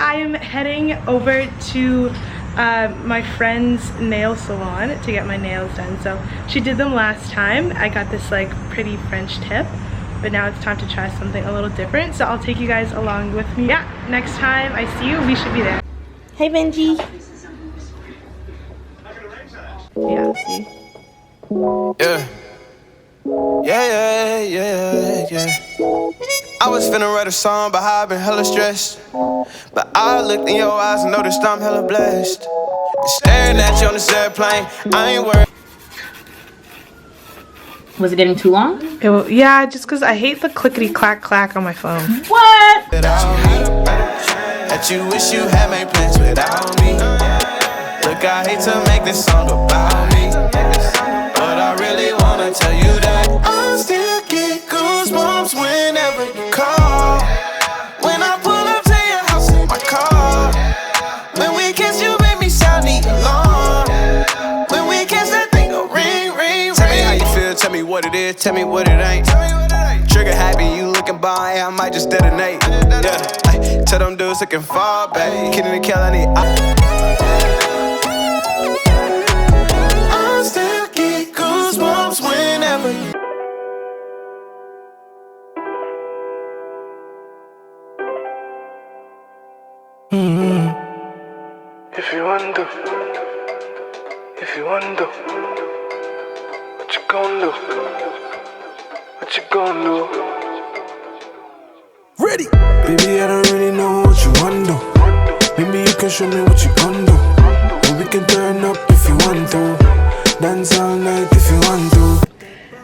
I am heading over to my friend's nail salon to get my nails done. So she did them last time. I got this like pretty French tip, but now it's time to try something a little different. So I'll take you guys along with me. Yeah, next time I see you, we should be there. Hey Benji. Yeah, see. Yeah. I was finna write a song, but I've been hella stressed. But I looked in your eyes and noticed I'm hella blessed. And staring at you on this airplane, I ain't worried. Was it getting too long? Yeah, just because I hate the clickety clack clack on my phone. What? That you wish you had made plans without me. Look, I hate to make this song about me, but I really wanna tell you that I still get goosebumps whenever you call. When I pull up to your house in my car. When we kiss, you make me sound the alarm. When we kiss, that thing go ring, ring, ring. Tell me how you feel, tell me what it is, tell me what it ain't. Trigger happy, you looking by, I might just detonate. Yeah, tell them dudes looking far back. Kidding to kill, I need. I still get goosebumps whenever you. If you wonder, what you gon' do? What you gon' do? Ready? Baby, I don't really know what you want to. Maybe you can show me what you gon' do. Or we can turn up if you want to. Dance all night if you want to.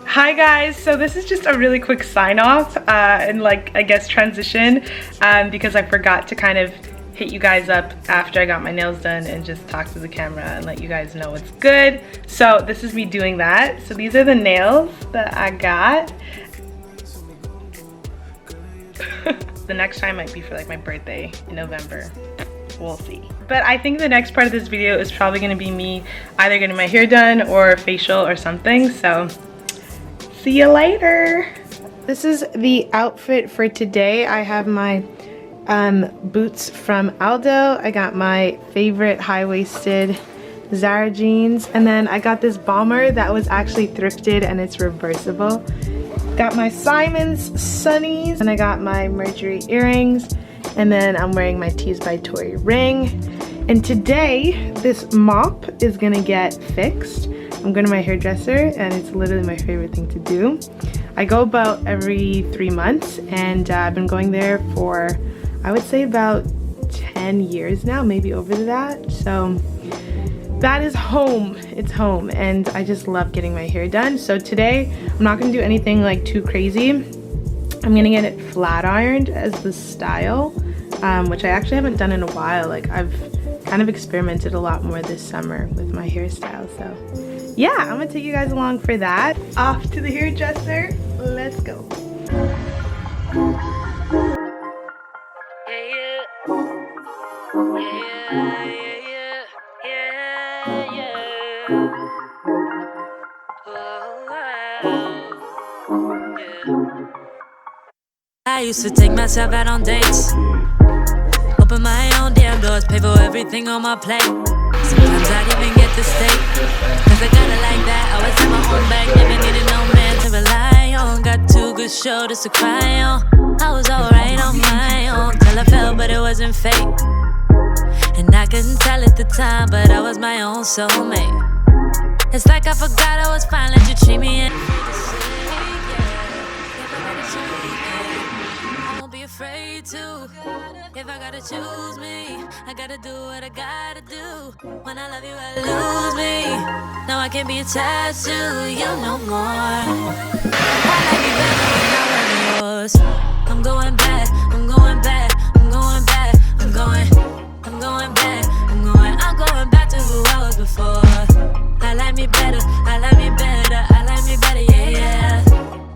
Hi guys, so this is just a really quick sign off and like I guess transition because I forgot to kind of hit you guys up after I got my nails done and just talk to the camera and let you guys know what's good. So this is me doing that. So these are the nails that I got. The next time might be for like my birthday in November. We'll see. But I think the next part of this video is probably going to be me either getting my hair done or facial or something. So see you later. This is the outfit for today. I have my boots from Aldo. I got my favorite high-waisted Zara jeans, and then I got this bomber that was actually thrifted and it's reversible. Got my Simon's sunnies, and I got my Mercury earrings, and then I'm wearing my Tees by Tory ring. And today this mop is gonna get fixed. I'm going to my hairdresser and it's literally my favorite thing to do. I go about every 3 months, and I've been going there for I would say about 10 years now, maybe over that. So that is home. It's home, and I just love getting my hair done. So today I'm not gonna do anything like too crazy. I'm gonna get it flat ironed as the style, which I actually haven't done in a while. Like I've kind of experimented a lot more this summer with my hairstyle. So yeah, I'm gonna take you guys along for that. Off to the hairdresser. Let's go. I used to take myself out on dates, open my own damn doors, pay for everything on my plate. Sometimes I'd even get to stay, cause I got it like that. Always had my own bag, never needed no man to rely on. Got 2 good shoulders to cry on. I was alright on my own till I fell, but it wasn't fake. And I couldn't tell at the time, but I was my own soulmate. It's like I forgot I was fine, let you treat me in. Afraid to, if I gotta choose me, I gotta do what I gotta do. When I love you, I lose me. Now I can't be attached to you no more. I like you better when I love yours. I'm going back, I'm going back, I'm going back, I'm going back, I'm going back to who I was before. I like me better, I like me better, I like me better, yeah, yeah.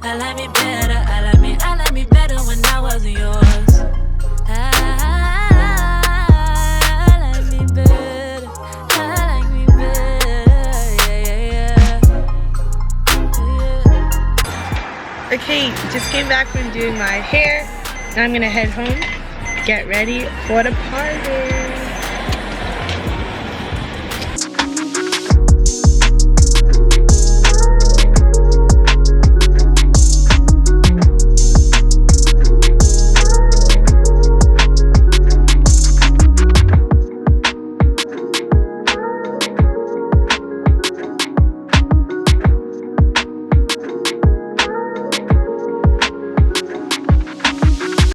I like me better, I like me better when I wasn't yours. I like me better, yeah. Okay, just came back from doing my hair. Now I'm gonna head home get ready for the party.